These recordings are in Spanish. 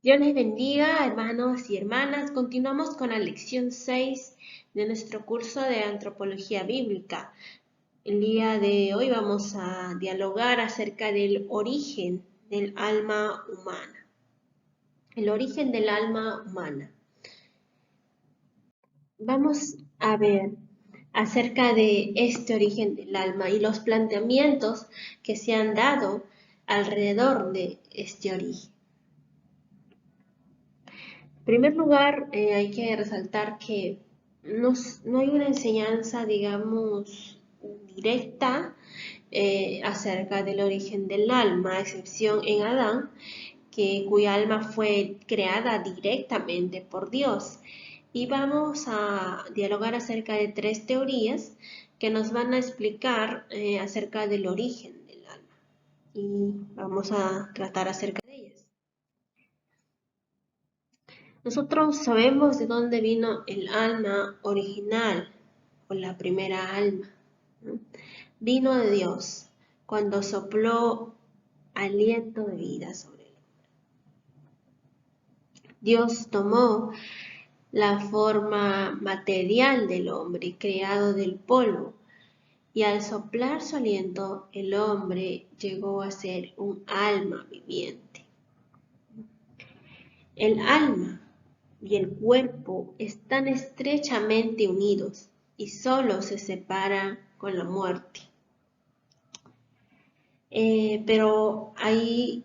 Dios les bendiga, hermanos y hermanas. Continuamos con la lección 6 de nuestro curso de Antropología Bíblica. El día de hoy vamos a dialogar acerca del origen del alma humana. El origen del alma humana. Vamos a ver acerca de este origen del alma y los planteamientos que se han dado alrededor de este origen. En primer lugar, hay que resaltar que no hay una enseñanza, digamos, directa acerca del origen del alma, a excepción en Adán, cuya alma fue creada directamente por Dios. Y vamos a dialogar acerca de 3 teorías que nos van a explicar acerca del origen del alma. Y vamos a tratar acerca de ellas. Nosotros sabemos de dónde vino el alma original o la primera alma, ¿no? Vino de Dios cuando sopló aliento de vida sobre él. Dios tomó la forma material del hombre creado del polvo y al soplar su aliento el hombre llegó a ser un alma viviente. El alma y el cuerpo están estrechamente unidos y solo se separan con la muerte. Pero ahí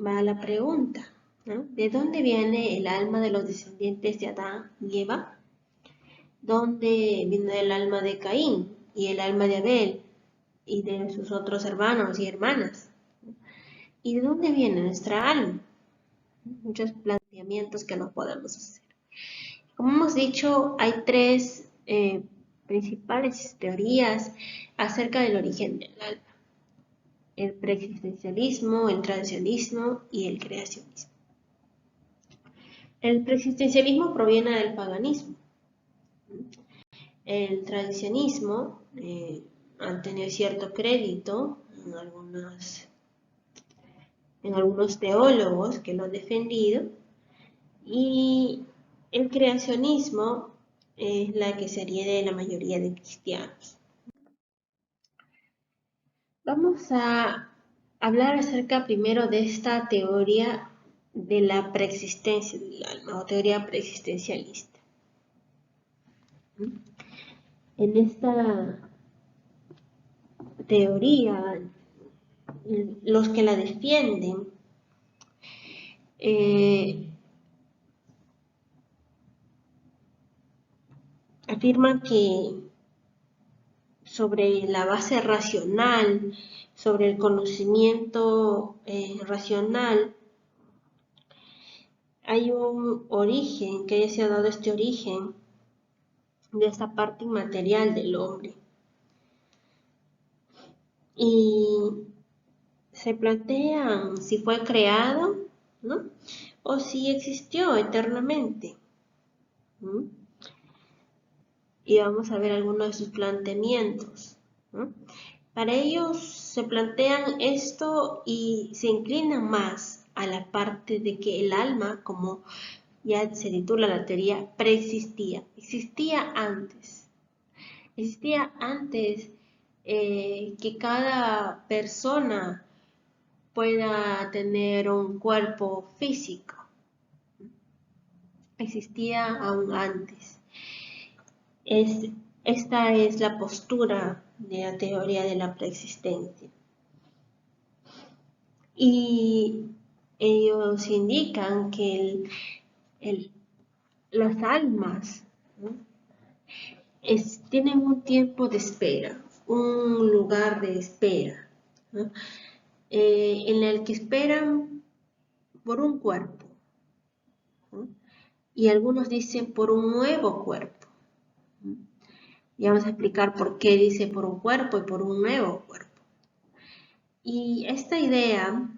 va la pregunta, ¿no? ¿De dónde viene el alma de los descendientes de Adán y Eva? ¿Dónde viene el alma de Caín y el alma de Abel y de sus otros hermanos y hermanas? ¿Y de dónde viene nuestra alma? Muchos planteamientos que nos podemos hacer. Como hemos dicho, hay 3 principales teorías acerca del origen del alma: el preexistencialismo, el tradicionalismo y el creacionismo. El preexistencialismo proviene del paganismo. El tradicionismo ha tenido cierto crédito en algunos teólogos que lo han defendido, y el creacionismo es la que se adhiere de la mayoría de cristianos. Vamos a hablar acerca primero de esta teoría de la preexistencia del alma o teoría preexistencialista. En esta teoría, los que la defienden afirman que sobre la base racional, sobre el conocimiento racional, hay un origen, que se ha dado este origen de esta parte inmaterial del hombre. Y se plantean si fue creado, ¿no?, o si existió eternamente. Y vamos a ver algunos de sus planteamientos, ¿no? Para ellos se plantean esto y se inclinan más a la parte de que el alma, como ya se titula la teoría, preexistía, existía antes que cada persona pueda tener un cuerpo físico, existía aún antes. Esta es la postura de la teoría de la preexistencia. Y ellos indican que las almas, ¿no?, tienen un tiempo de espera, un lugar de espera, ¿no?, en el que esperan por un cuerpo, ¿no?, y algunos dicen por un nuevo cuerpo. Y vamos a explicar por qué dice por un cuerpo y por un nuevo cuerpo. Y esta idea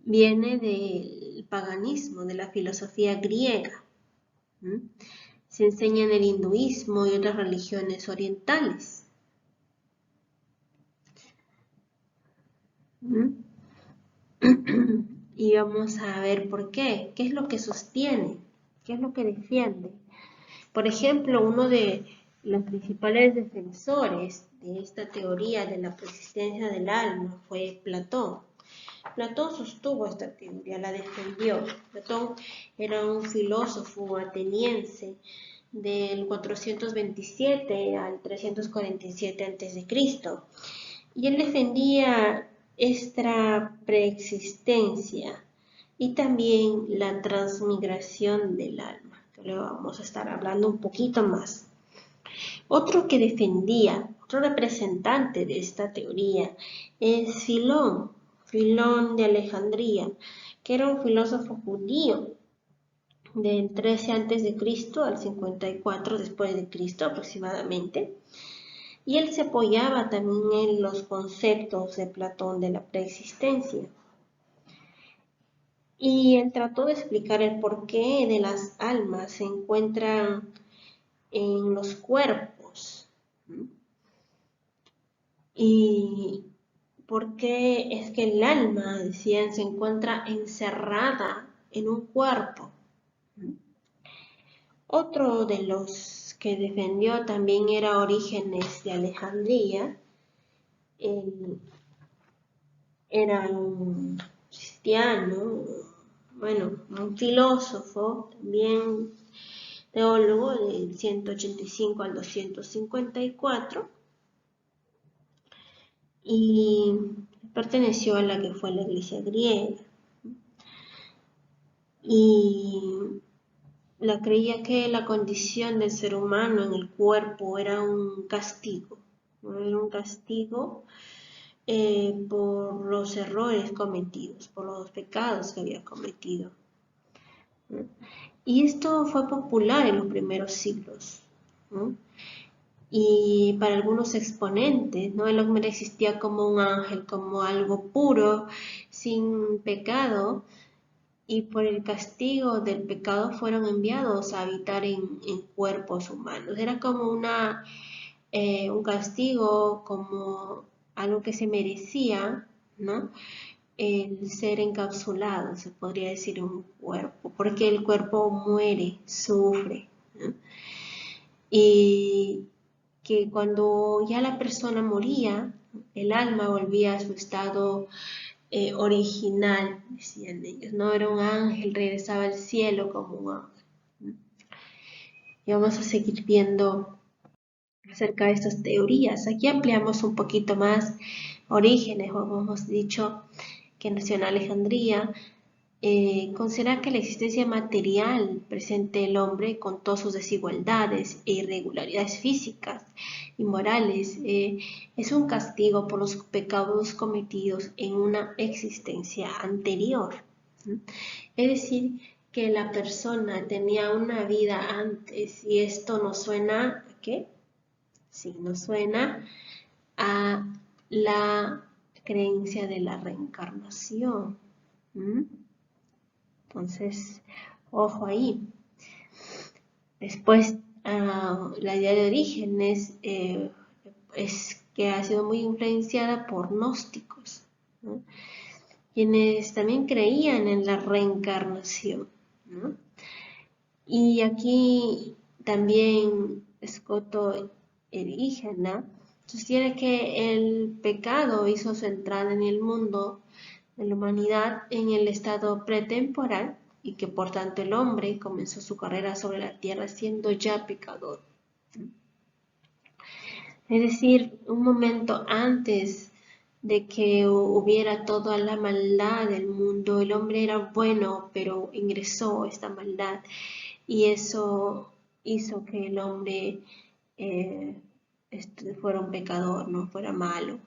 viene del paganismo, de la filosofía griega. Se enseña en el hinduismo y otras religiones orientales. y vamos a ver por qué es lo que sostiene, qué es lo que defiende. Por ejemplo, uno de los principales defensores de esta teoría de la persistencia del alma fue Platón. Platón sostuvo esta teoría, la defendió. Platón era un filósofo ateniense del 427 al 347 a.C. Y él defendía esta preexistencia y también la transmigración del alma, que luego vamos a estar hablando un poquito más. Otro que defendía, otro representante de esta teoría es Filón de Alejandría, que era un filósofo judío del 13 a.C. al 54 después de Cristo aproximadamente. Y él se apoyaba también en los conceptos de Platón de la preexistencia. Y él trató de explicar el porqué de las almas se encuentran en los cuerpos. Y por qué es que el alma, decían, se encuentra encerrada en un cuerpo. Otro de los que defendió también era Orígenes de Alejandría. Era un cristiano, bueno, un filósofo, también teólogo del 185 al 254 y perteneció a la que fue la iglesia griega y la creía que la condición del ser humano en el cuerpo era un castigo, ¿no? Era un castigo por los errores cometidos, por los pecados que había cometido. ¿No? Y esto fue popular en los primeros siglos, ¿no? Y para algunos exponentes, ¿no? El hombre existía como un ángel, como algo puro, sin pecado, y por el castigo del pecado fueron enviados a habitar en cuerpos humanos. Era como un castigo, como algo que se merecía, ¿no? El ser encapsulado, se podría decir, en un cuerpo, porque el cuerpo muere, sufre, ¿no? Y que cuando ya la persona moría, el alma volvía a su estado original, decían ellos, no era un ángel, regresaba al cielo como un ángel. Y vamos a seguir viendo acerca de estas teorías. Aquí ampliamos un poquito más Orígenes, como hemos dicho, que nació en Alejandría. Considera que la existencia material presente del hombre con todas sus desigualdades e irregularidades físicas y morales es un castigo por los pecados cometidos en una existencia anterior. Es decir, que la persona tenía una vida antes y esto nos suena ¿a qué? Sí, nos suena a la creencia de la reencarnación. Entonces, ojo ahí. Después, la idea de Orígenes es que ha sido muy influenciada por gnósticos, ¿no? Quienes también creían en la reencarnación, ¿no? Y aquí también Escoto Erígena sostiene que el pecado hizo su entrada en el mundo de la humanidad en el estado pretemporal y que por tanto el hombre comenzó su carrera sobre la tierra siendo ya pecador. Es decir, un momento antes de que hubiera toda la maldad del mundo, el hombre era bueno, pero ingresó esta maldad y eso hizo que el hombre fuera un pecador, no fuera malo.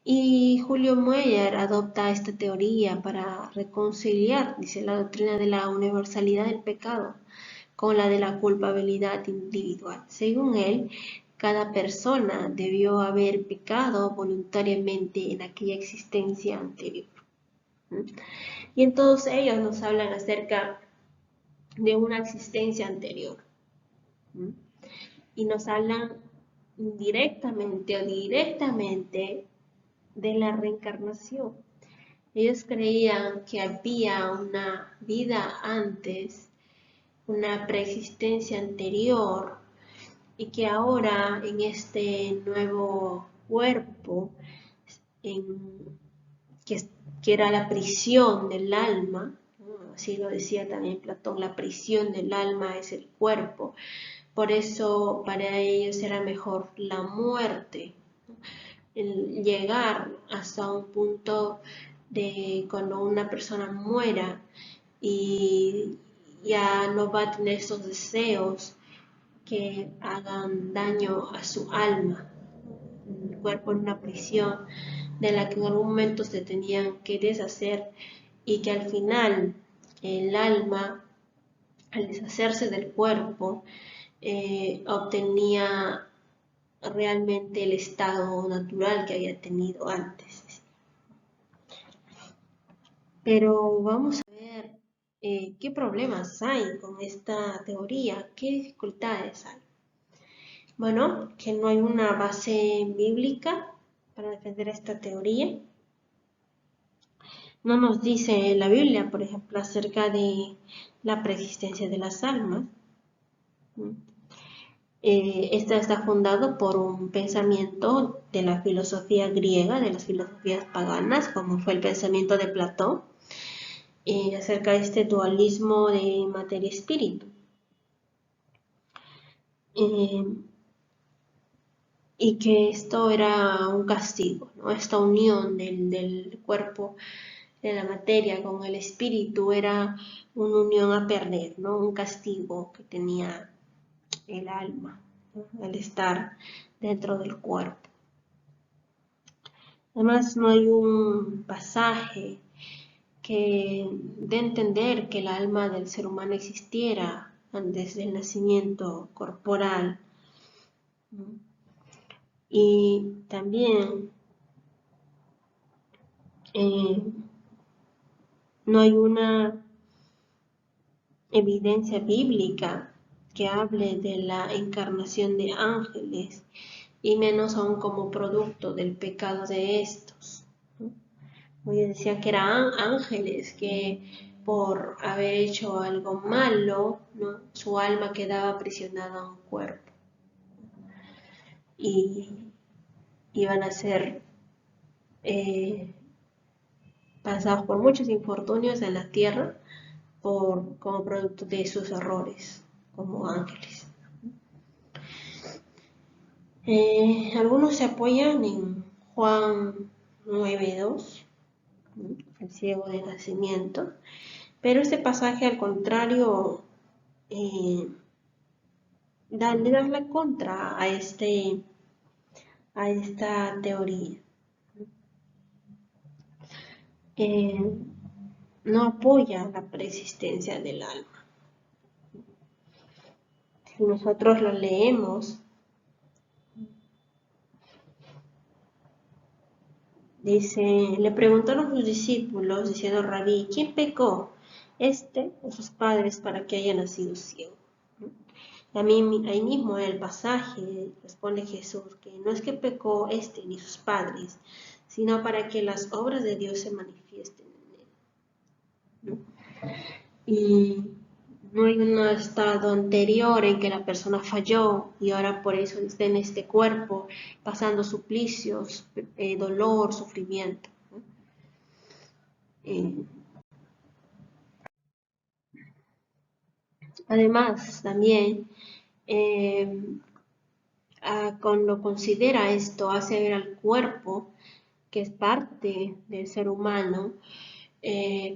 Y Julio Meyer adopta esta teoría para reconciliar, dice, la doctrina de la universalidad del pecado con la de la culpabilidad individual. Según él, cada persona debió haber pecado voluntariamente en aquella existencia anterior. Y en todos ellos nos hablan acerca de una existencia anterior. Y nos hablan indirectamente o directamente de la reencarnación. Ellos creían que había una vida antes, una preexistencia anterior, y que ahora en este nuevo cuerpo, en, que, que era la prisión del alma, ¿no? Así lo decía también Platón, la prisión del alma es el cuerpo. Por eso para ellos era mejor la muerte, ¿no? El llegar hasta un punto de cuando una persona muera y ya no va a tener esos deseos que hagan daño a su alma. El cuerpo en una prisión de la que en algún momento se tenían que deshacer y que al final el alma, al deshacerse del cuerpo, obtenía realmente el estado natural que había tenido antes. Pero vamos a ver qué problemas hay con esta teoría, qué dificultades hay. Bueno, que no hay una base bíblica para defender esta teoría. No nos dice la Biblia, por ejemplo, acerca de la preexistencia de las almas. Esta está fundado por un pensamiento de la filosofía griega, de las filosofías paganas, como fue el pensamiento de Platón, acerca de este dualismo de materia-espíritu. Y que esto era un castigo, ¿no? Esta unión del cuerpo, de la materia con el espíritu era una unión a perder, ¿no? Un castigo que tenía el alma, ¿no? Al estar dentro del cuerpo. Además, no hay un pasaje que dé a entender que el alma del ser humano existiera antes del nacimiento corporal, ¿no? Y también no hay una evidencia bíblica que hable de la encarnación de ángeles y menos aún como producto del pecado de estos, ¿no? Hoy decía que eran ángeles que por haber hecho algo malo, ¿no? Su alma quedaba aprisionada a un cuerpo y iban a ser pasados por muchos infortunios en la tierra como producto de sus errores como ángeles. Algunos se apoyan en Juan 9:2, el ciego de nacimiento, pero este pasaje al contrario le da la contra a esta teoría. No apoya la preexistencia del alma. Si nosotros lo leemos, dice, le preguntaron sus discípulos diciendo, Rabí, ¿quién pecó? ¿Este o sus padres para que haya nacido ciego? Ahí mismo en el pasaje responde Jesús que no es que pecó este ni sus padres, sino para que las obras de Dios se manifiesten en él, ¿no? Y no hay un estado anterior en que la persona falló y ahora por eso está en este cuerpo pasando suplicios, dolor, sufrimiento, ¿no? Eh, Además, también cuando considera esto, hace ver al cuerpo, que es parte del ser humano,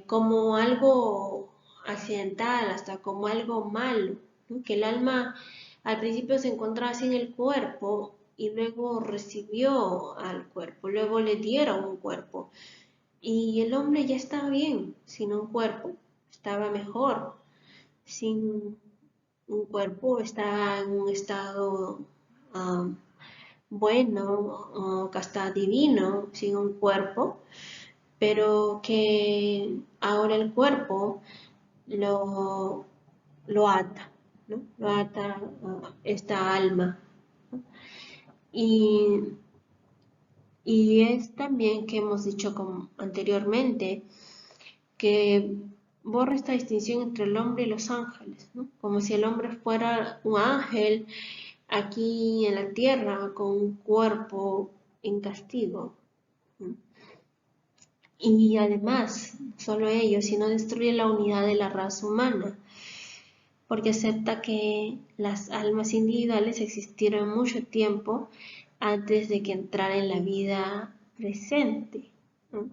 como algo accidental, hasta como algo malo, ¿no? Que el alma al principio se encontraba sin el cuerpo y luego recibió al cuerpo, luego le dieron un cuerpo y el hombre ya estaba bien sin un cuerpo, estaba mejor sin un cuerpo, estaba en un estado um, bueno, que hasta divino sin un cuerpo, pero que ahora el cuerpo lo, lo ata, ¿no? Lo ata a esta alma, ¿no? Y, Y es también que hemos dicho anteriormente que borra esta distinción entre el hombre y los ángeles, ¿no? Como si el hombre fuera un ángel aquí en la tierra con un cuerpo en castigo, ¿no? Y además, no solo ello, sino destruye la unidad de la raza humana, porque acepta que las almas individuales existieron mucho tiempo antes de que entrara en la vida presente, ¿no?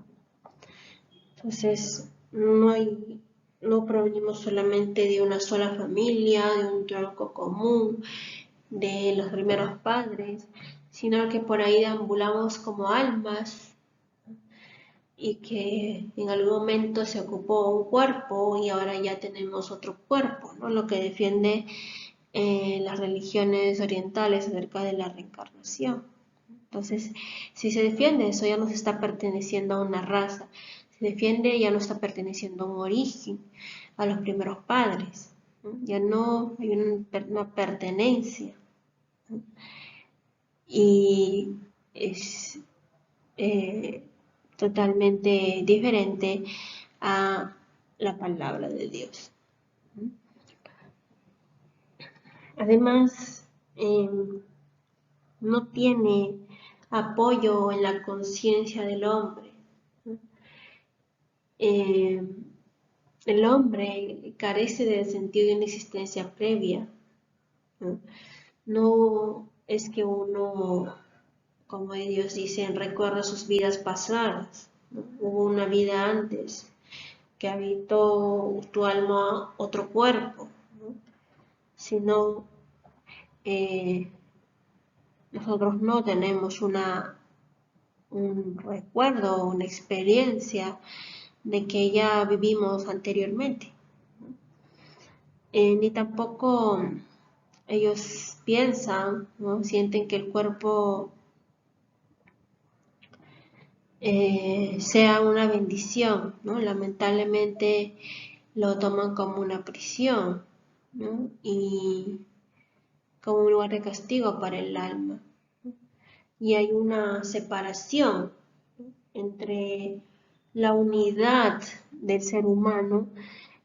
Entonces, no provenimos solamente de una sola familia, de un tronco común, de los primeros padres, sino que por ahí deambulamos como almas y que en algún momento se ocupó un cuerpo y ahora ya tenemos otro cuerpo, ¿no? Lo que defiende las religiones orientales acerca de la reencarnación. Entonces, si se defiende eso, ya no se está perteneciendo a una raza, se defiende ya no está perteneciendo a un origen, a los primeros padres, ¿no? Ya no hay una pertenencia, ¿no? Y es totalmente diferente a la palabra de Dios. Además, no tiene apoyo en la conciencia del hombre. Eh, el hombre carece del sentido de una existencia previa. ¿No? No es que uno, como ellos dicen, recuerda sus vidas pasadas, ¿no? Hubo una vida antes que habitó tu alma otro cuerpo, ¿no? Sino eh, nosotros no tenemos un recuerdo, una experiencia de que ya vivimos anteriormente, ni tampoco ellos piensan, ¿no? Sienten que el cuerpo sea una bendición, ¿no? Lamentablemente lo toman como una prisión, ¿no? Y como un lugar de castigo para el alma. Y hay una separación, ¿no? Entre la unidad del ser humano,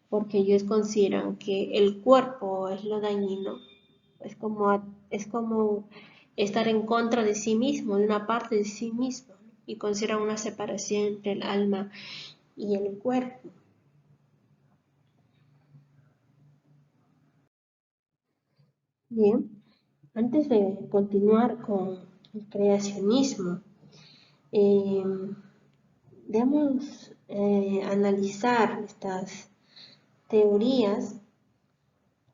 porque ellos consideran que el cuerpo es lo dañino, es como estar en contra de sí mismo, de una parte de sí mismo, ¿no? Y consideran una separación entre el alma y el cuerpo. Bien, antes de continuar con el creacionismo, eh, debemos analizar estas teorías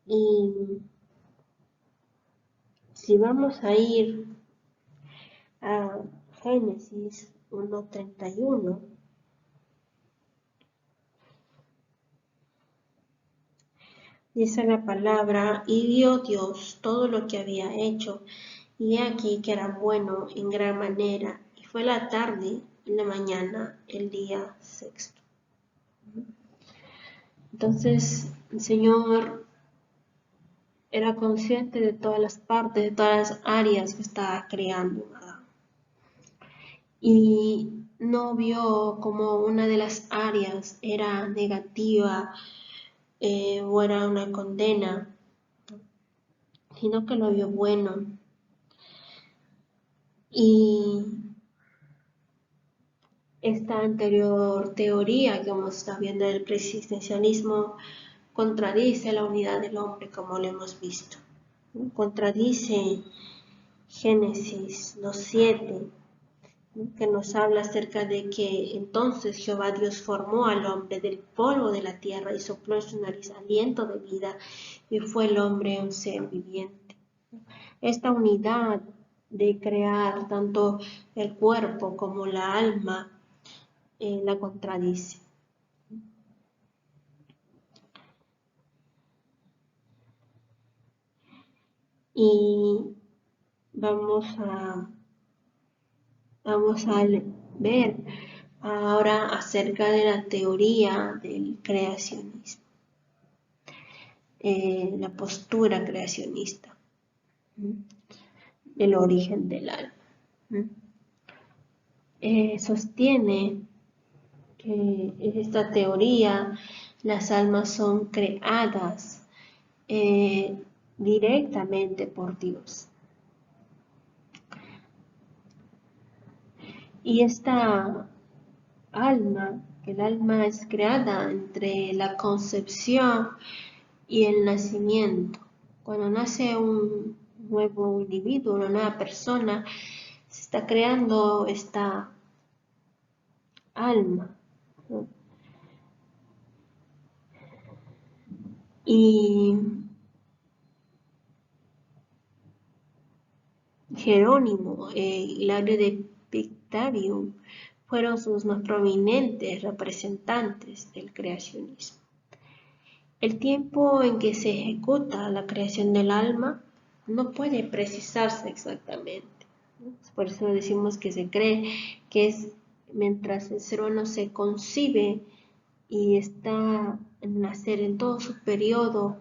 y si vamos a ir a Génesis 1:31, dice la palabra, y vio Dios todo lo que había hecho, y aquí que era bueno en gran manera, y fue la tarde y la mañana el día sexto. Entonces el Señor era consciente de todas las partes, de todas las áreas que estaba creando Adán. Y no vio como una de las áreas era negativa o era una condena, sino que lo vio bueno. Y esta anterior teoría que vamos a estar viendo del preexistencialismo contradice la unidad del hombre como lo hemos visto. Contradice Génesis 2:7, que nos habla acerca de que entonces Jehová Dios formó al hombre del polvo de la tierra y sopló en su nariz aliento de vida y fue el hombre un ser viviente. Esta unidad de crear tanto el cuerpo como la alma la contradice. Y vamos a ver ahora acerca de la teoría del creacionismo, la postura creacionista, el origen del alma. sostiene que en esta teoría las almas son creadas directamente por Dios. Y esta alma, el alma es creada entre la concepción y el nacimiento. Cuando nace un nuevo individuo, una nueva persona, se está creando esta alma, ¿no? Y Jerónimo e Hilario de Pictarium fueron sus más prominentes representantes del creacionismo. El tiempo en que se ejecuta la creación del alma no puede precisarse exactamente. Por eso decimos que se cree que es mientras el ser humano se concibe y está en nacer en todo su periodo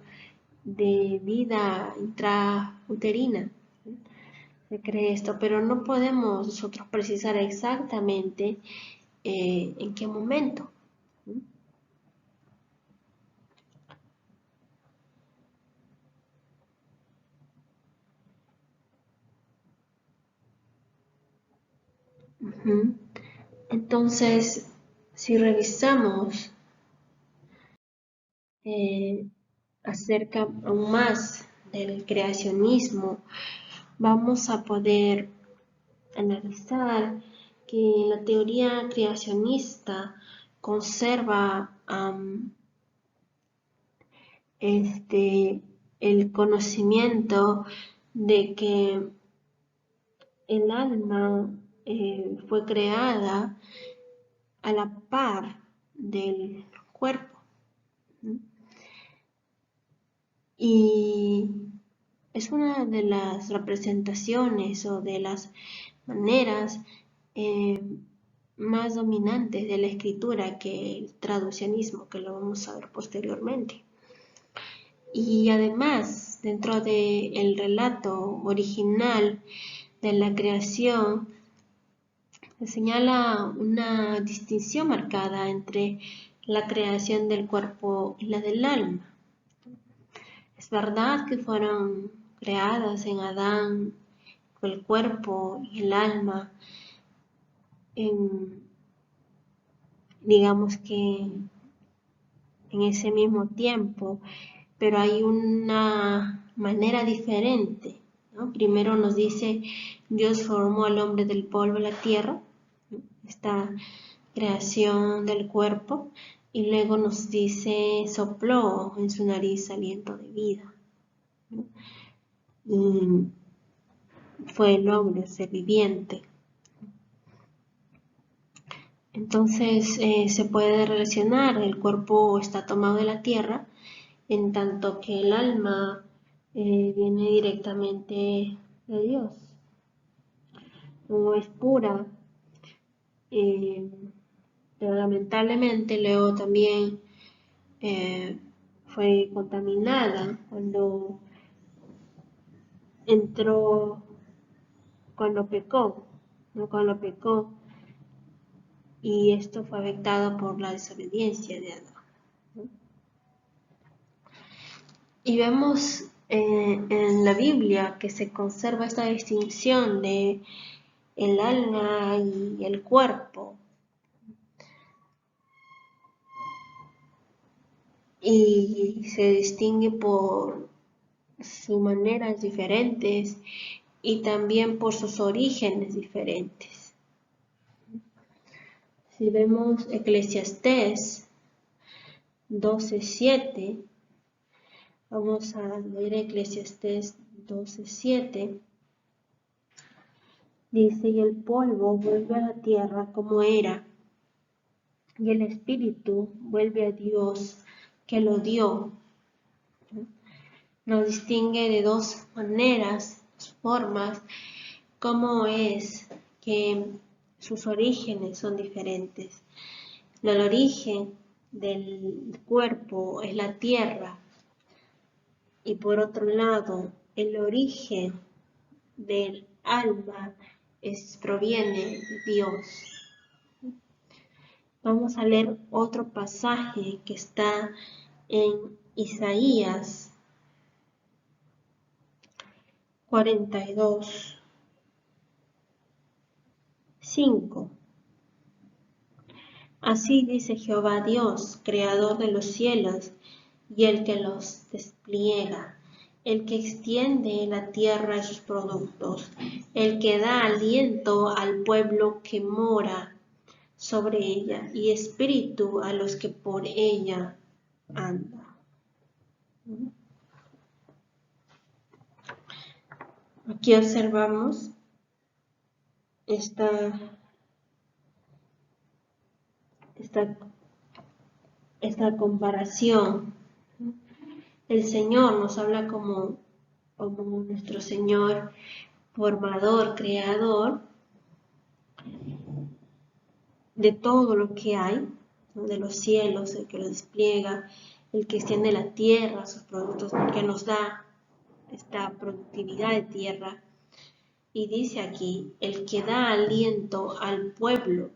de vida intrauterina. Se cree esto, pero no podemos nosotros precisar exactamente en qué momento. Entonces, si revisamos acerca aún más del creacionismo, vamos a poder analizar que la teoría creacionista conserva el conocimiento de que el alma fue creada a la par del cuerpo. Y es una de las representaciones o de las maneras más dominantes de la escritura que el traduccionismo, que lo vamos a ver posteriormente. Y además, dentro del relato original de la creación, se señala una distinción marcada entre la creación del cuerpo y la del alma. Es verdad que fueron creadas en Adán el cuerpo y el alma digamos que en ese mismo tiempo, pero hay una manera diferente, ¿no? Primero nos dice, Dios formó al hombre del polvo de la tierra, esta creación del cuerpo, y luego nos dice, sopló en su nariz aliento de vida, ¿no? Y fue el hombre, ser viviente. Entonces se puede relacionar, el cuerpo está tomado de la tierra, en tanto que el alma viene directamente de Dios. No es pura, pero lamentablemente luego también fue contaminada cuando entró, cuando pecó, ¿no? Cuando pecó, y esto fue afectado por la desobediencia de Adán, ¿no? Y vemos en la Biblia que se conserva esta distinción de el alma y el cuerpo. Y se distingue por sus maneras diferentes y también por sus orígenes diferentes. Si vemos Eclesiastés 12:7, vamos a leer Eclesiastés 12:7. Dice, y el polvo vuelve a la tierra como era, y el espíritu vuelve a Dios que lo dio. Nos distingue de dos maneras, dos formas, cómo es que sus orígenes son diferentes. El origen del cuerpo es la tierra y por otro lado el origen del alma proviene de Dios. Vamos a leer otro pasaje que está en Isaías 42, 5. Así dice Jehová Dios, creador de los cielos, y el que los despliega, el que extiende en la tierra sus productos, el que da aliento al pueblo que mora sobre ella, y espíritu a los que por ella andan. Aquí observamos esta comparación. El Señor nos habla como nuestro Señor formador, creador de todo lo que hay, ¿no? De los cielos, el que lo despliega, el que extiende la tierra, sus productos, el que nos da esta productividad de tierra. Y dice aquí, el que da aliento al pueblo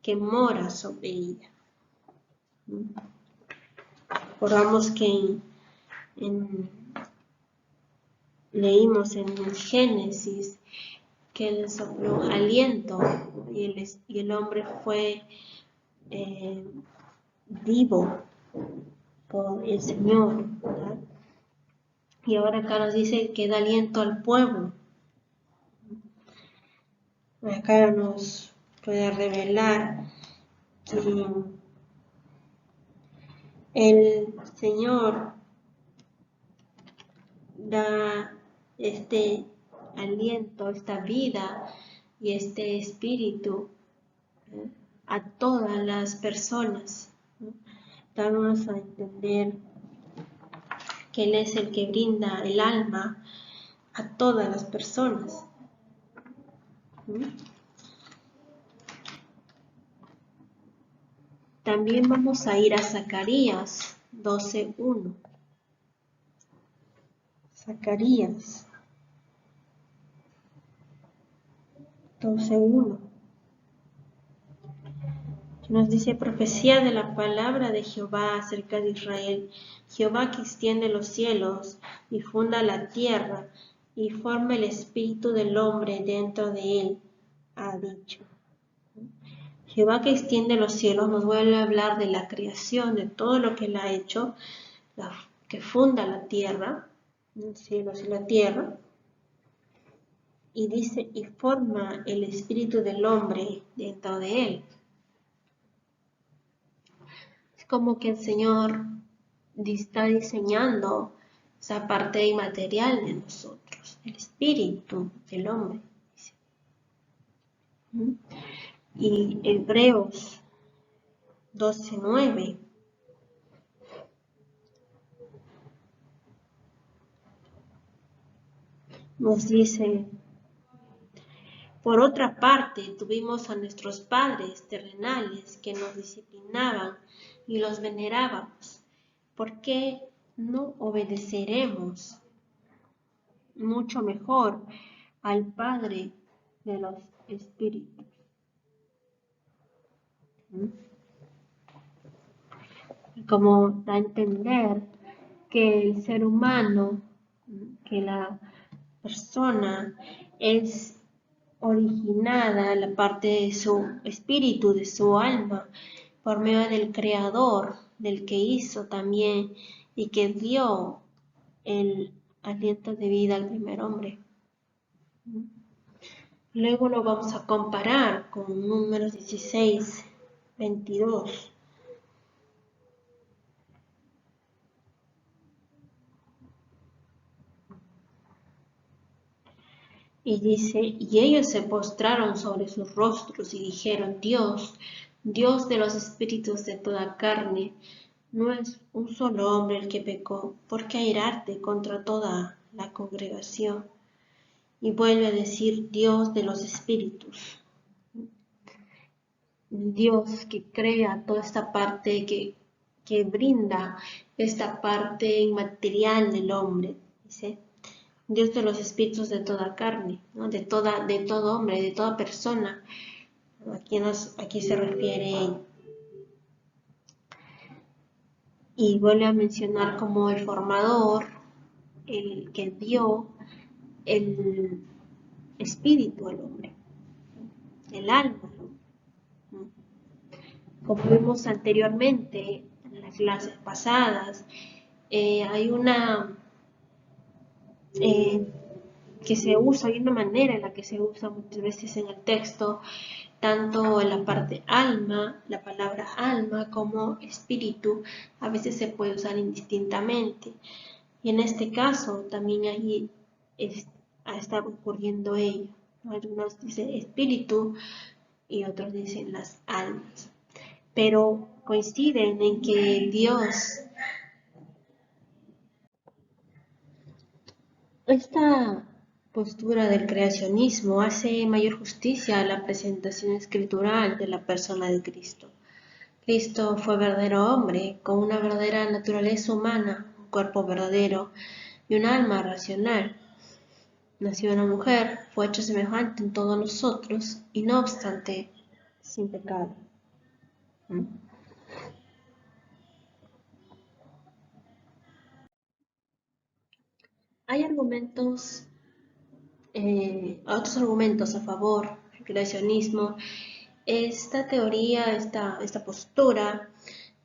que mora sobre ella. Recordamos que leímos en Génesis que él sopló aliento y el hombre fue vivo por el Señor, ¿verdad? Y ahora acá nos dice que da aliento al pueblo. Acá nos puede revelar que el Señor da este aliento, esta vida y este espíritu a todas las personas, ¿no? Dándonos a entender que Él es el que brinda el alma a todas las personas. También vamos a ir a Zacarías 12:1. Zacarías 12:1. Nos dice profecía de la palabra de Jehová acerca de Israel. Jehová que extiende los cielos y funda la tierra y forma el espíritu del hombre dentro de él, ha dicho. Jehová que extiende los cielos nos vuelve a hablar de la creación, de todo lo que él ha hecho, que funda la tierra, los cielos y la tierra. Y dice, y forma el espíritu del hombre dentro de él. Es como que el Señor está diseñando esa parte inmaterial de nosotros, el espíritu del hombre. Y Hebreos 12:9 nos dice, por otra parte, tuvimos a nuestros padres terrenales que nos disciplinaban y los venerábamos. ¿Por qué no obedeceremos mucho mejor al Padre de los Espíritus? Como da a entender que el ser humano, que la persona es originada, la parte de su espíritu, de su alma, por medio del Creador, del que hizo también y que dio el aliento de vida al primer hombre. Luego lo vamos a comparar con Números 16:22. Y dice, y ellos se postraron sobre sus rostros y dijeron, Dios, Dios de los espíritus de toda carne, no es un solo hombre el que pecó, ¿por qué airarte contra toda la congregación? Y vuelve a decir, Dios de los espíritus. Dios que crea toda esta parte, que brinda esta parte inmaterial del hombre, dice. Dios de los espíritus de toda carne, ¿no? de todo hombre, de toda persona. Aquí se refiere y vuelve a mencionar como el formador, el que dio el espíritu al hombre, el alma, ¿no? Como vimos anteriormente en las clases pasadas, hay una eh, que se usa, hay una manera en la que se usa muchas veces en el texto, tanto en la parte alma, la palabra alma, como espíritu, a veces se puede usar indistintamente. Y en este caso también ahí está ocurriendo ello. Algunos dicen espíritu y otros dicen las almas. Pero coinciden en que Dios, esta postura del creacionismo hace mayor justicia a la presentación escritural de la persona de Cristo. Cristo fue verdadero hombre, con una verdadera naturaleza humana, un cuerpo verdadero y un alma racional. Nació una mujer, fue hecho semejante en todos nosotros y no obstante, sin pecado. ¿Mm? Hay otros argumentos a favor del creacionismo. Esta teoría, esta postura,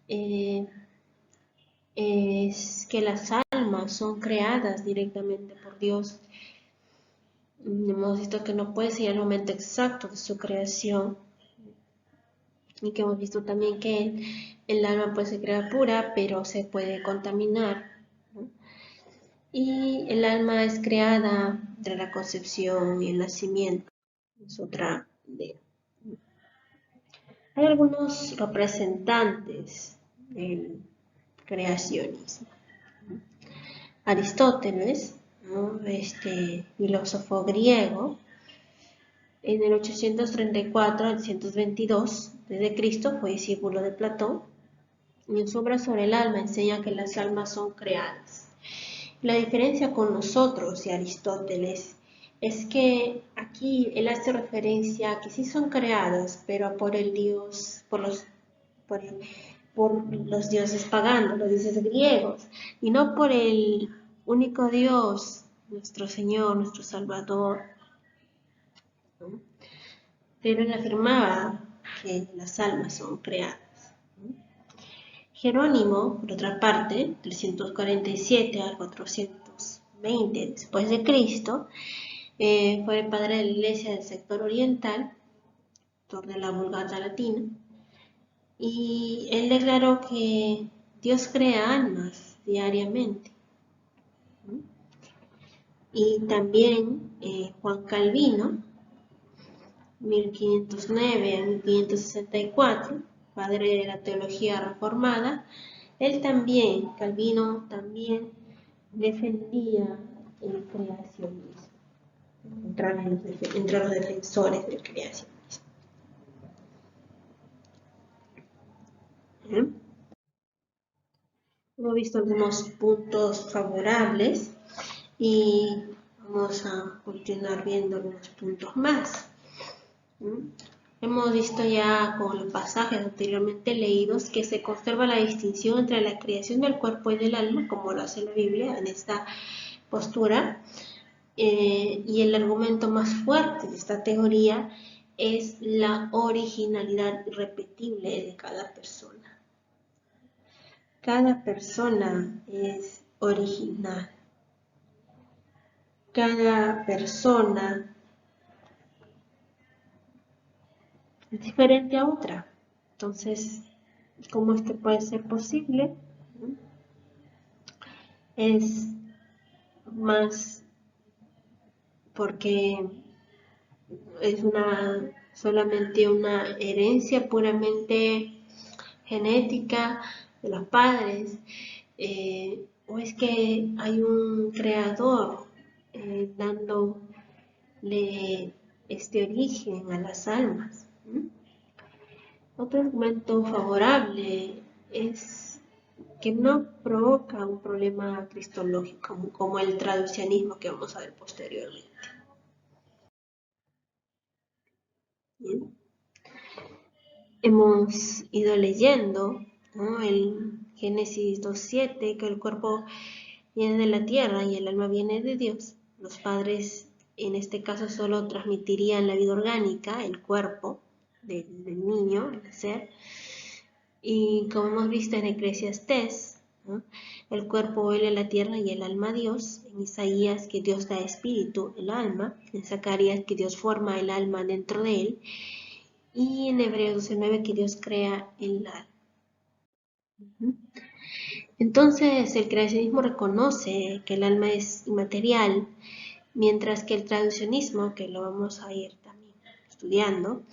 eh, es que las almas son creadas directamente por Dios. Hemos visto que no puede ser el momento exacto de su creación y que hemos visto también que el alma puede ser creada pura, pero se puede contaminar, ¿no? Y el alma es creada entre la concepción y el nacimiento. Es otra idea. Hay algunos representantes del creacionismo. Aristóteles, ¿no? Este filósofo griego, en el 834 al 822 d.C. fue discípulo de Platón y en su obra sobre el alma enseña que las almas son creadas. La diferencia con nosotros y Aristóteles es que aquí él hace referencia a que sí son creadas, pero por el Dios, por, el- por los dioses paganos, los dioses griegos, y no por el único Dios, nuestro Señor, nuestro Salvador, ¿no? Pero él afirmaba que las almas son creadas, ¿no? Jerónimo, por otra parte, 347 al 420 después de Cristo, fue el padre de la iglesia del sector oriental, autor de la Vulgata Latina, y él declaró que Dios crea almas diariamente, ¿no? Y también Juan Calvino, 1509 a 1564, padre de la teología reformada, Calvino también defendía el creacionismo, entre los defensores del creacionismo. ¿Eh? Hemos visto algunos puntos favorables y vamos a continuar viendo algunos puntos más. Hemos visto ya con los pasajes anteriormente leídos que se conserva la distinción entre la creación del cuerpo y del alma, como lo hace la Biblia en esta postura, y el argumento más fuerte de esta teoría es la originalidad irrepetible de cada persona. Cada persona es original. Cada persona es diferente a otra. Entonces, ¿cómo esto puede ser posible? Es más porque es solamente una herencia puramente genética de los padres, o es que hay un creador dándole este origen a las almas. Otro argumento favorable es que no provoca un problema cristológico como el traducianismo que vamos a ver posteriormente. Bien. Hemos ido leyendo ¿no? El Génesis 2:7, que el cuerpo viene de la tierra y el alma viene de Dios. Los padres en este caso solo transmitirían la vida orgánica, el cuerpo del niño, el ser. Y como hemos visto en Eclesiastés, ¿no? El cuerpo huele a la tierra y el alma a Dios. En Isaías, que Dios da espíritu, el alma. En Zacarías, que Dios forma el alma dentro de él. Y en Hebreos 12:9, que Dios crea el alma. Entonces, el creacionismo reconoce que el alma es inmaterial, mientras que el traduccionismo, que lo vamos a ir también estudiando,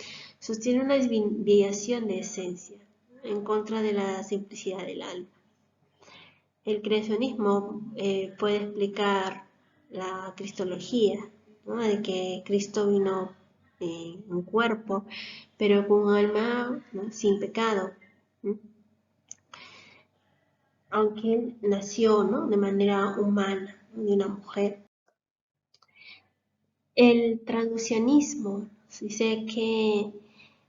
sostiene una desviación de esencia en contra de la simplicidad del alma. El creacionismo puede explicar la cristología, ¿no? De que Cristo vino en un cuerpo, pero con un alma, ¿no? Sin pecado, ¿no? Aunque él nació, ¿no? De manera humana, ¿no? De una mujer. El traducianismo dice que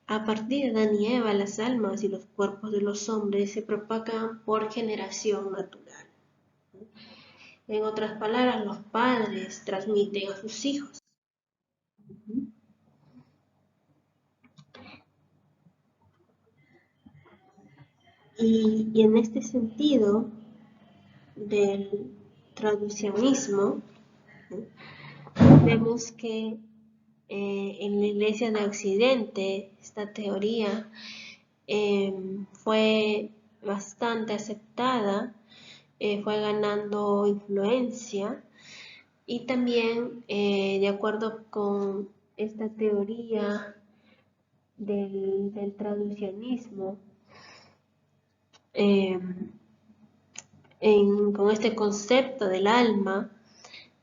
a partir de Adán y Eva, las almas y los cuerpos de los hombres se propagan por generación natural. En otras palabras, los padres transmiten a sus hijos. Y en este sentido del traducianismo, vemos que en la Iglesia de Occidente esta teoría fue bastante aceptada, fue ganando influencia y también de acuerdo con esta teoría del traducianismo, con este concepto del alma,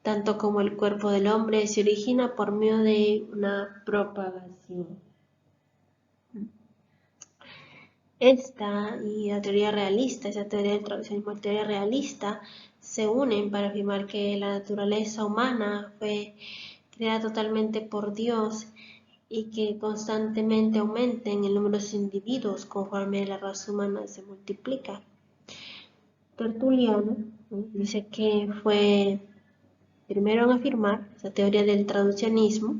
tanto como el cuerpo del hombre, se origina por medio de una propagación. Esta y la teoría realista, esa teoría del traduccionismo y la teoría realista, se unen para afirmar que la naturaleza humana fue creada totalmente por Dios y que constantemente aumenten el número de individuos conforme la raza humana se multiplica. Tertuliano, ¿no? Dice que fue primero en afirmar esa teoría del traducianismo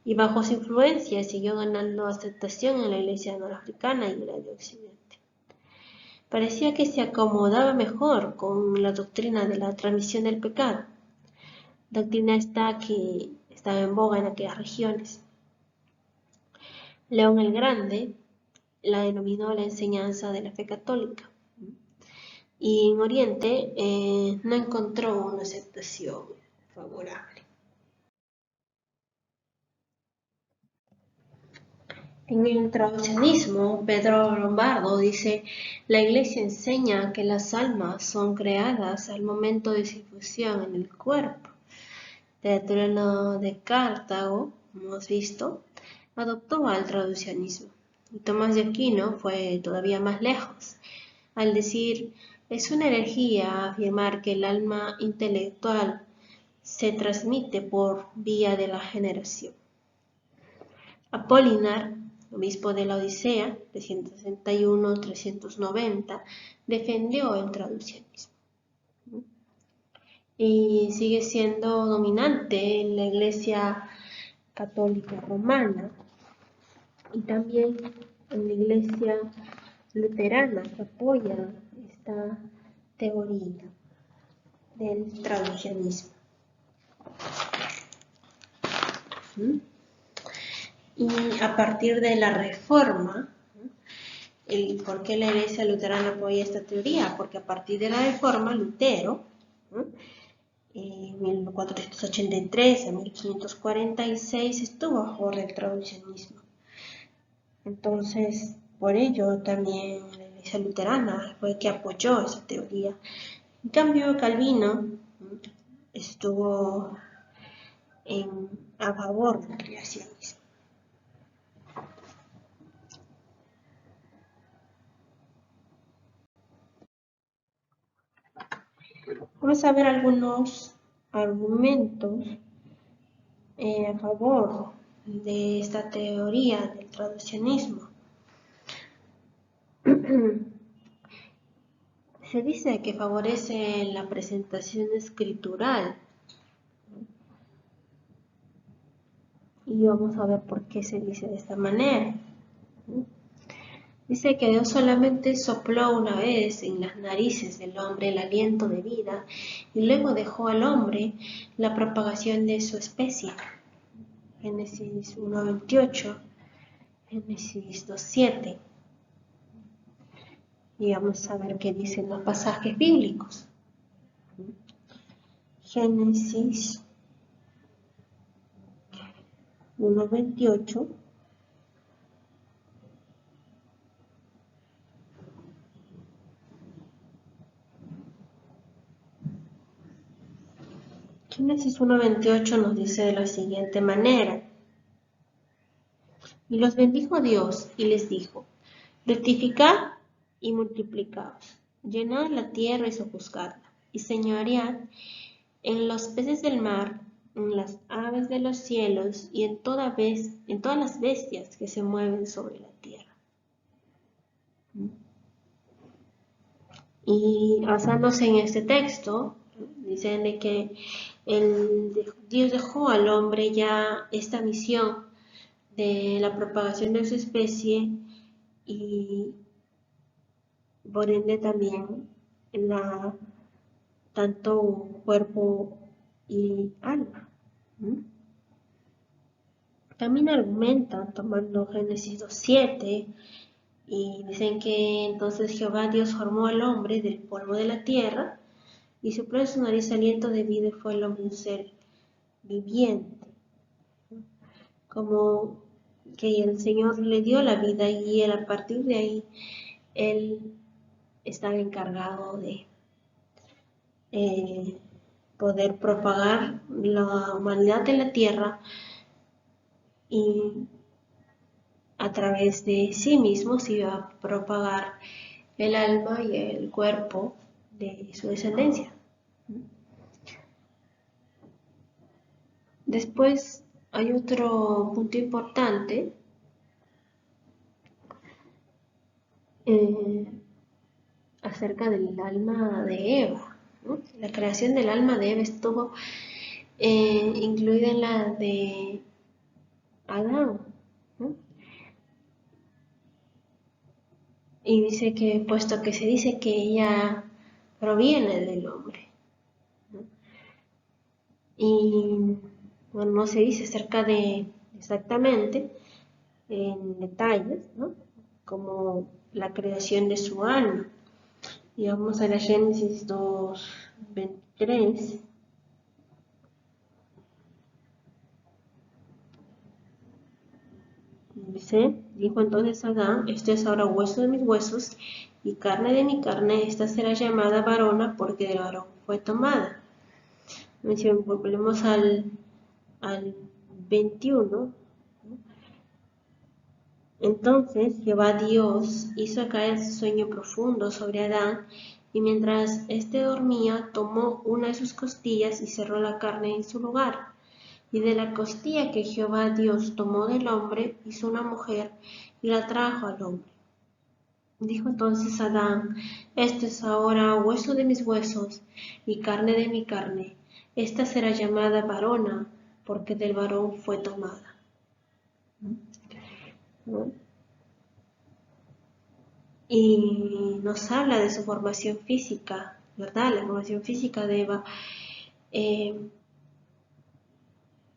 y bajo su influencia siguió ganando aceptación en la Iglesia norafricana y en la de Occidente. Parecía que se acomodaba mejor con la doctrina de la transmisión del pecado, doctrina esta que estaba en boga en aquellas regiones. León el Grande la denominó la enseñanza de la fe católica. Y en Oriente no encontró una aceptación favorable. En el traducianismo, Pedro Lombardo dice, la Iglesia enseña que las almas son creadas al momento de su infusión en el cuerpo. Tertuliano de Cartago, como hemos visto, adoptó al traducianismo. Y Tomás de Aquino fue todavía más lejos, al decir, es una herejía afirmar que el alma intelectual se transmite por vía de la generación. Apolinar, obispo de la Odisea, 361-390, defendió el traducianismo. Y sigue siendo dominante en la Iglesia Católica Romana y también en la Iglesia Luterana que apoya esta teoría del traducianismo. Y a partir de la Reforma, ¿por qué la Iglesia Luterana apoya esta teoría? Porque a partir de la Reforma, Lutero, en 1483 a 1546, estuvo a favor del traducianismo. Entonces, por ello también la Iglesia Luterana fue que apoyó esa teoría. En cambio, Calvino estuvo a favor del creacionismo. Vamos a ver algunos argumentos a favor de esta teoría del traducianismo. Se dice que favorece la presentación escritural. Y vamos a ver por qué se dice de esta manera. Dice que Dios solamente sopló una vez en las narices del hombre el aliento de vida y luego dejó al hombre la propagación de su especie. Génesis 1:28, Génesis 2:7. Y vamos a ver qué dicen los pasajes bíblicos. Génesis 1:28. Génesis 1:28 nos dice de la siguiente manera: y los bendijo Dios y les dijo: rectificad y multiplicaos, llenad la tierra y sojuzgadla, y señoread en los peces del mar, en las aves de los cielos y en todas las bestias que se mueven sobre la tierra. Y basándose en este texto, dicen de que Dios dejó al hombre ya esta misión de la propagación de su especie y por ende también tanto cuerpo y alma. También argumentan tomando Génesis 2:7 y dicen que entonces Jehová Dios formó al hombre del polvo de la tierra y sopló en su nariz aliento de vida y fue el hombre un ser viviente. Como que el Señor le dio la vida y él, a partir de ahí él estaba encargado de poder propagar la humanidad de la tierra y a través de sí mismo se iba a propagar el alma y el cuerpo de su descendencia. Después hay otro punto importante acerca del alma de Eva, ¿no? La creación del alma de Eva estuvo incluida en la de Adán, ¿no? Y dice que, puesto que se dice que ella proviene del hombre, ¿no? Y bueno, no se dice acerca de exactamente en detalles, ¿no? Como la creación de su alma. Y vamos a la Génesis 2:23. Dice, dijo entonces Adán: este es ahora hueso de mis huesos y carne de mi carne, esta será llamada varona porque del varón fue tomada. Volvemos al 21. Entonces Jehová Dios hizo caer sueño profundo sobre Adán, y mientras éste dormía, tomó una de sus costillas y cerró la carne en su lugar. Y de la costilla que Jehová Dios tomó del hombre, hizo una mujer y la trajo al hombre. Dijo entonces Adán: este es ahora hueso de mis huesos y carne de mi carne. Esta será llamada varona, porque del varón fue tomada. ¿No? Y nos habla de su formación física, ¿verdad? La formación física de Eva. Y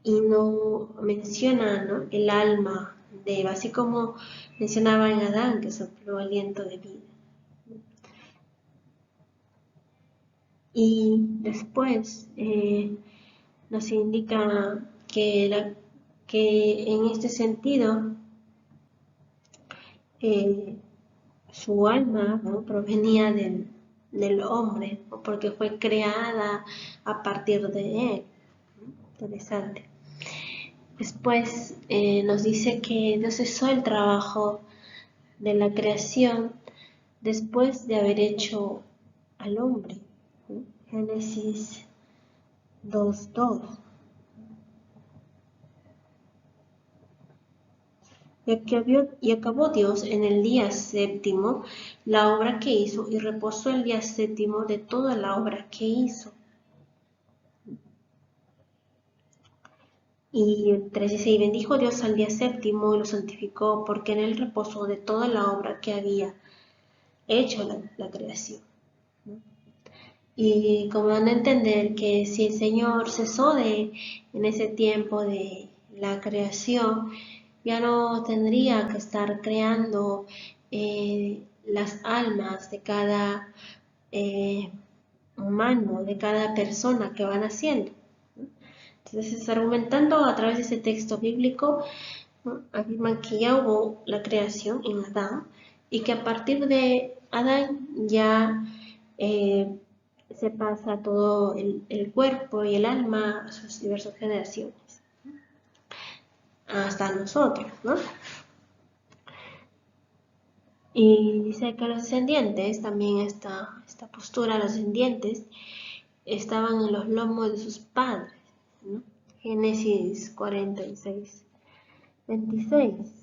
no menciona, ¿no?, el alma de Eva, así como mencionaba en Adán, que sopló aliento de vida. Y después nos indica que en este sentido su alma, ¿no?, provenía del hombre, ¿no?, porque fue creada a partir de él. Interesante. Después nos dice que Dios cesó el trabajo de la creación después de haber hecho al hombre. Génesis 2:2. Y acabó Dios en el día séptimo la obra que hizo y reposó el día séptimo de toda la obra que hizo. Y el 13:6, bendijo Dios al día séptimo y lo santificó porque en él reposó de toda la obra que había hecho la creación. Y como dan a entender que si el Señor cesó en ese tiempo de la creación, ya no tendría que estar creando las almas de cada humano, de cada persona que van haciendo. Entonces, argumentando a través de ese texto bíblico, ¿no? Afirman que ya hubo la creación en Adán y que a partir de Adán ya se pasa todo el cuerpo y el alma a sus diversas generaciones, hasta nosotros, ¿no? Y dice que los descendientes, también esta postura, los descendientes estaban en los lomos de sus padres, ¿no? Génesis 46:26.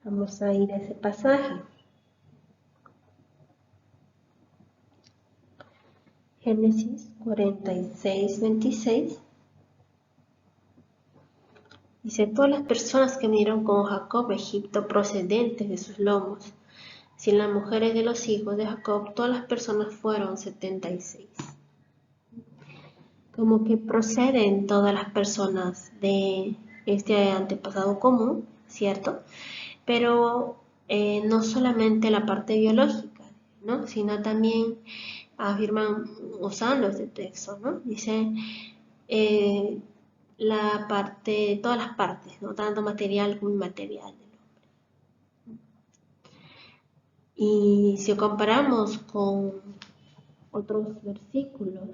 Vamos a ir a ese pasaje. Génesis 46:26. Dice, todas las personas que vinieron con Jacob a Egipto procedentes de sus lomos, sin las mujeres de los hijos de Jacob, todas las personas fueron 76. Como que proceden todas las personas de este antepasado común, ¿cierto? Pero no solamente la parte biológica, ¿no? Sino también afirman usando este texto, ¿no? Dice la parte, todas las partes, ¿no? Tanto material como inmaterial del hombre. Y si comparamos con otros versículos,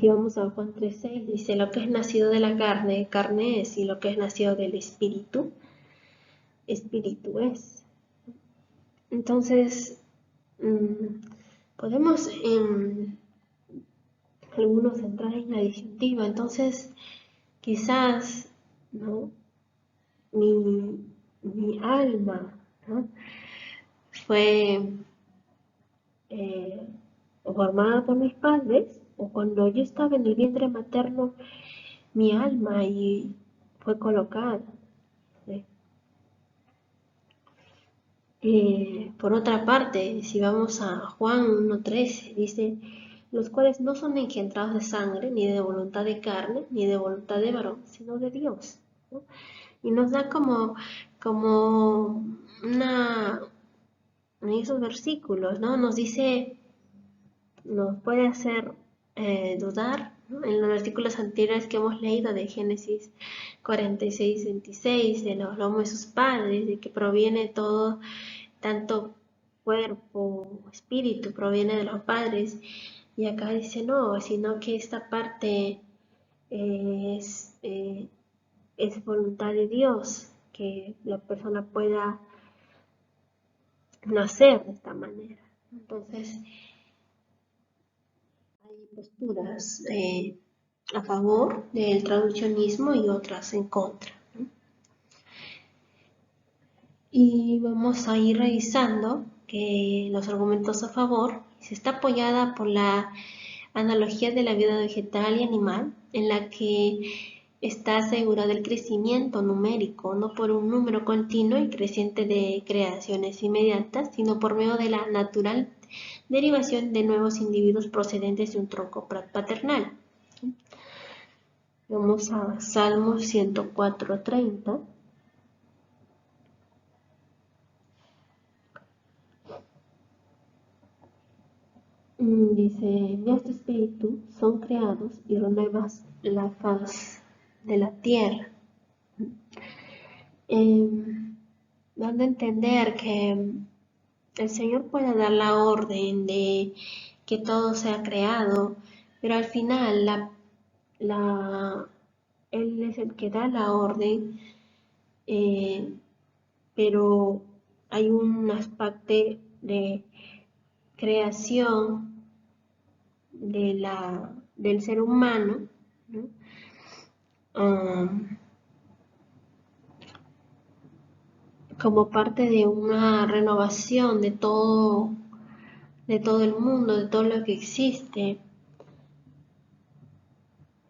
si vamos a Juan 3:6, dice, lo que es nacido de la carne, carne es, y lo que es nacido del espíritu, espíritu es. Entonces, podemos algunos entrar en la disyuntiva. Entonces, quizás, ¿no? Mi alma, ¿no? Fue formada por mis padres, o cuando yo estaba en el vientre materno, mi alma y fue colocada, ¿sí? Por otra parte, si vamos a Juan 1:13, dice, los cuales no son engendrados de sangre, ni de voluntad de carne, ni de voluntad de varón, sino de Dios, ¿no? Y nos da como en esos versículos, ¿no? Nos dice, nos puede hacer dudar, ¿no? En los versículos anteriores que hemos leído de Génesis 46:26, de los lomos de sus padres, de que proviene todo, tanto cuerpo, espíritu, proviene de los padres. Y acá dice no, sino que esta parte es, es voluntad de Dios, que la persona pueda nacer de esta manera. Entonces, hay posturas a favor del traduccionismo y otras en contra, ¿no? Y vamos a ir revisando que los argumentos a favor se está apoyada por la analogía de la vida vegetal y animal, en la que está asegurado el crecimiento numérico, no por un número continuo y creciente de creaciones inmediatas, sino por medio de la natural derivación de nuevos individuos procedentes de un tronco paternal. Vamos a Salmos 104:30. Dice, de este espíritu son creados y renuevas la faz de la tierra. Dando a entender que el Señor puede dar la orden de que todo sea creado, pero al final Él es el que da la orden, pero hay un aspecto de creación del ser humano, ¿no? Como parte de una renovación de todo el mundo, de todo lo que existe,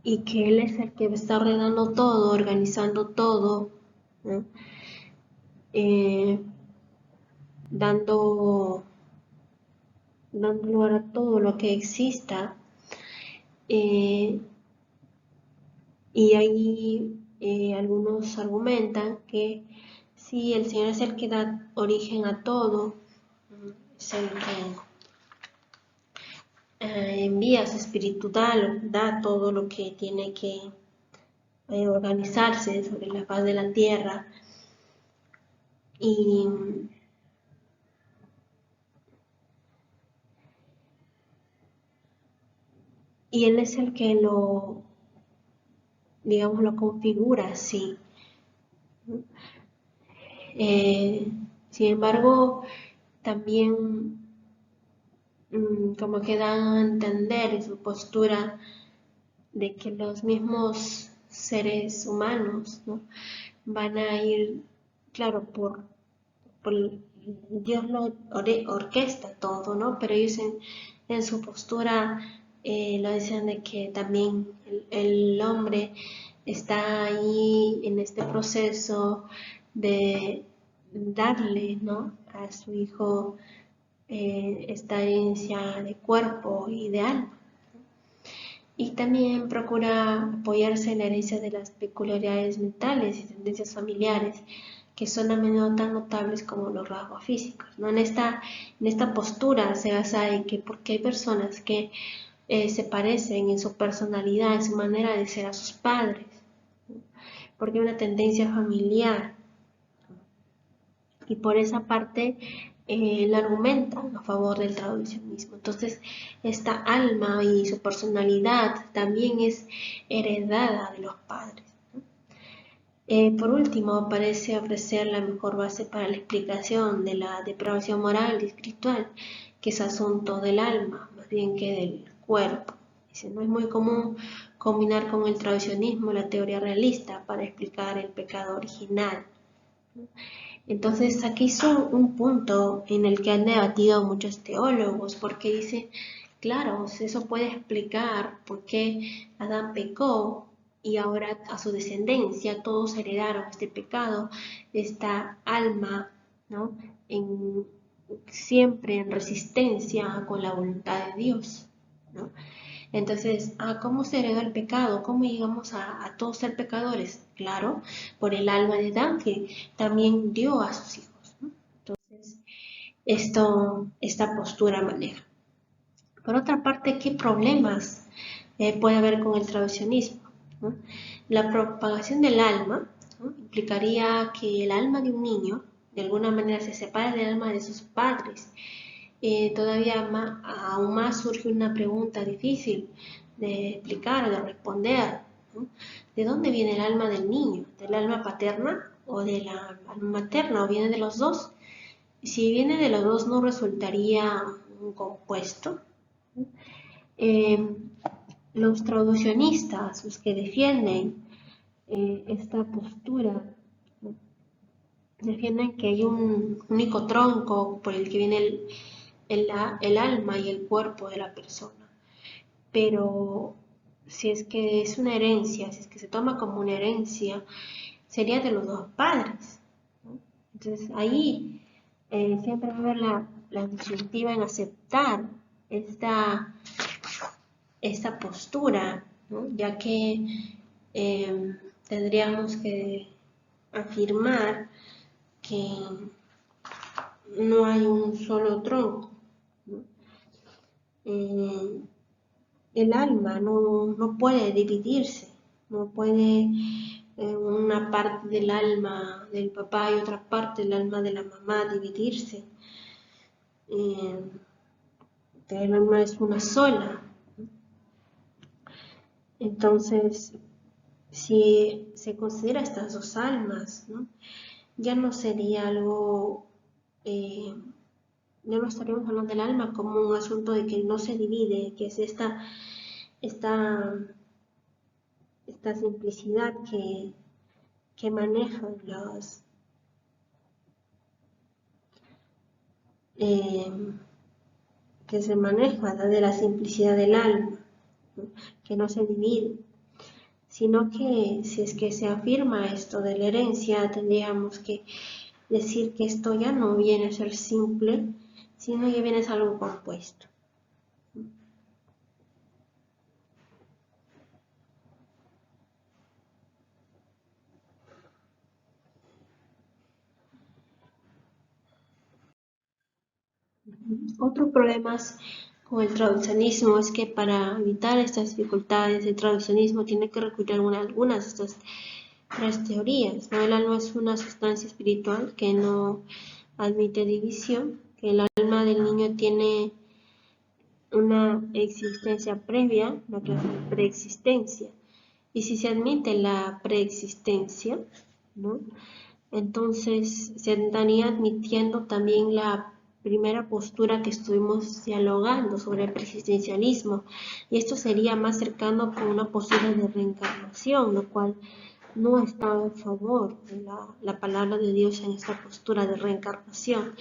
y que Él es el que está ordenando todo, organizando todo, ¿no? Eh, dando, dando lugar a todo lo que exista. Y ahí algunos argumentan que si el Señor es el que da origen a todo, es el que envía su espíritu, da todo lo que tiene que organizarse sobre la faz de la tierra. Y, y Él es el que digamos, lo configura así. Sin embargo, también como que dan a entender en su postura de que los mismos seres humanos, ¿no? Van a ir, claro, por Dios lo orquesta todo, ¿no? Pero ellos en su postura lo dicen de que también el hombre está ahí en este proceso de darle, ¿no? A su hijo esta herencia de cuerpo y de alma. Y también procura apoyarse en la herencia de las peculiaridades mentales y tendencias familiares, que son a menudo tan notables como los rasgos físicos, ¿no? En esta postura se basa en que porque hay personas que se parecen en su personalidad, en su manera de ser a sus padres, ¿no? Porque hay una tendencia familiar, y por esa parte lo argumentan a favor del traduccionismo. Entonces, esta alma y su personalidad también es heredada de los padres, ¿no? Por último, parece ofrecer la mejor base para la explicación de la depravación moral y espiritual, que es asunto del alma, más bien que del cuerpo. Dice, no es muy común combinar con el traduccionismo la teoría realista para explicar el pecado original, ¿no? Entonces aquí son un punto en el que han debatido muchos teólogos, porque dicen, claro, eso puede explicar por qué Adán pecó y ahora a su descendencia todos heredaron este pecado, esta alma, ¿no? En, siempre en resistencia con la voluntad de Dios, ¿no? Entonces, ¿cómo se heredó el pecado? ¿Cómo llegamos a todos ser pecadores? Claro, por el alma de Adán que también dio a sus hijos, ¿no? Entonces, esta postura maneja. Por otra parte, ¿qué problemas puede haber con el traduccionismo, ¿no? La propagación del alma, ¿no? Implicaría que el alma de un niño de alguna manera se separa del alma de sus padres. Todavía aún más surge una pregunta difícil de explicar o de responder, ¿no? ¿De dónde viene el alma del niño? ¿Del alma paterna o de la alma materna? ¿O viene de los dos? Si viene de los dos, ¿no resultaría un compuesto? Eh, los traduccionistas, los que defienden esta postura, ¿no? Defienden que hay un único tronco por el que viene el alma y el cuerpo de la persona. Pero si es que es una herencia, si es que se toma como una herencia, sería de los dos padres, ¿no? Entonces ahí siempre va a haber la disyuntiva en aceptar esta, esta postura, ¿no? Ya que tendríamos que afirmar que no hay un solo tronco, ¿no? Eh, el alma no puede dividirse, no puede una parte del alma del papá y otra parte del alma de la mamá dividirse. Eh, el alma es una sola. Entonces, si se considera estas dos almas, ¿no? Ya no sería algo ya no estaríamos hablando del alma como un asunto de que no se divide, que es esta, esta simplicidad que manejan eh, que se maneja de la simplicidad del alma, ¿no? Que no se divide, sino que si es que se afirma esto de la herencia, tendríamos que decir que esto ya no viene a ser simple, sino ya viene a ser algo compuesto. Otros problemas con el traduccionismo es que para evitar estas dificultades, el traduccionismo tiene que recurrir a algunas de estas tres teorías, ¿no? El alma es una sustancia espiritual que no admite división, que el alma del niño tiene una existencia previa, una clase de preexistencia. Y si se admite la preexistencia, ¿no? Entonces se estaría admitiendo también la primera postura que estuvimos dialogando sobre el preexistencialismo, y esto sería más cercano con una postura de reencarnación, lo cual no está a favor de la palabra de Dios en esta postura de reencarnación,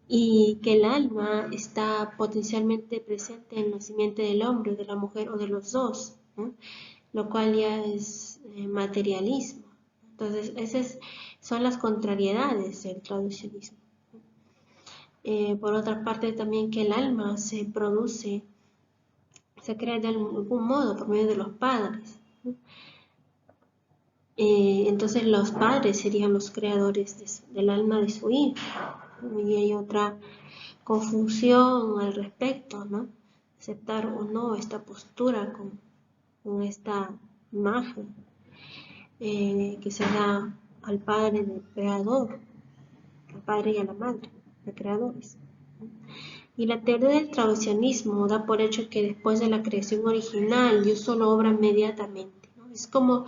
y que el alma está potencialmente presente en la simiente del hombre, de la mujer o de los dos, ¿no? Lo cual ya es materialismo. Entonces, esas son las contrariedades del traduccionismo. Por otra parte, también que el alma se produce, se crea de algún modo por medio de los padres, ¿no? Entonces los padres serían los creadores del alma de su hijo, ¿no? Y hay otra confusión al respecto, ¿no? Aceptar o no esta postura con esta imagen que se da al padre del creador, al padre y a la madre, de creadores. Y la teoría del traduccionismo da por hecho que después de la creación original Dios solo obra inmediatamente, ¿no? Es como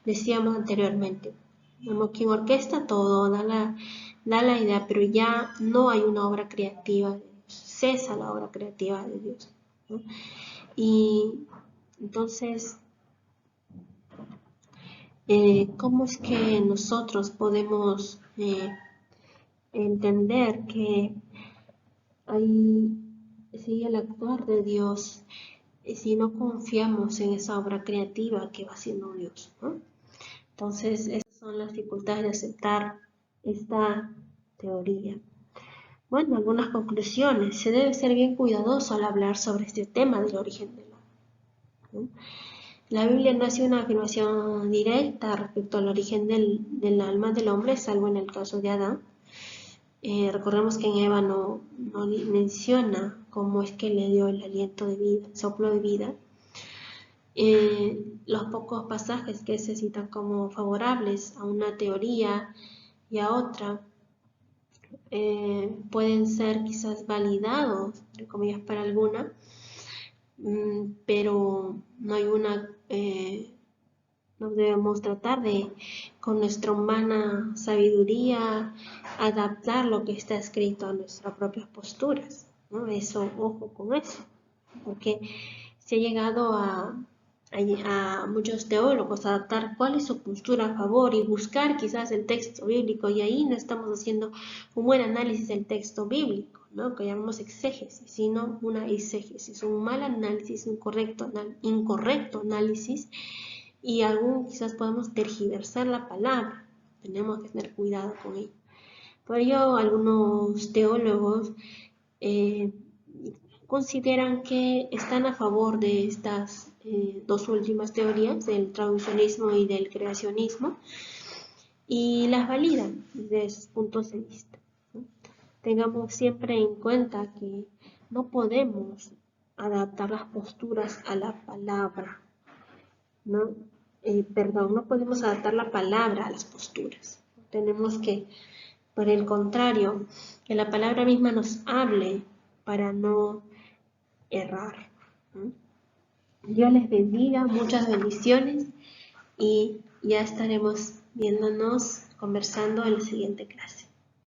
decíamos anteriormente, como quien orquesta todo, da la idea, pero ya no hay una obra creativa de Dios, cesa la obra creativa de Dios, ¿no? Y entonces, ¿cómo es que nosotros podemos entender que hay, sí, el actuar de Dios si no confiamos en esa obra creativa que va haciendo Dios, ¿no? Entonces, esas son las dificultades de aceptar esta teoría. Bueno, algunas conclusiones. Se debe ser bien cuidadoso al hablar sobre este tema del origen del alma, ¿no? La Biblia no hace una afirmación directa respecto al origen del alma del hombre, salvo en el caso de Adán. Recordemos que en Eva no menciona cómo es que le dio el aliento de vida, el soplo de vida. Los pocos pasajes que se citan como favorables a una teoría y a otra pueden ser quizás validados, entre comillas, para alguna, pero no hay una, no debemos tratar de, con nuestra humana sabiduría, adaptar lo que está escrito a nuestras propias posturas, ¿no? Eso, ojo con eso, porque se ha llegado a muchos teólogos a adaptar cuál es su postura a favor y buscar quizás el texto bíblico, y ahí no estamos haciendo un buen análisis del texto bíblico, ¿no? Que llamamos exégesis, sino una eisegesis, un mal análisis, un incorrecto análisis, y aún quizás podemos tergiversar la palabra. Tenemos que tener cuidado con ello. Por ello, algunos teólogos eh, consideran que están a favor de estas dos últimas teorías, del traduccionismo y del creacionismo, y las validan desde sus puntos de vista, ¿no? Tengamos siempre en cuenta que no podemos adaptar las posturas a la palabra, ¿no? No podemos adaptar la palabra a las posturas. Tenemos que, por el contrario, que la palabra misma nos hable para no errar, ¿no? Dios les bendiga, muchas bendiciones, y ya estaremos viéndonos, conversando en la siguiente clase.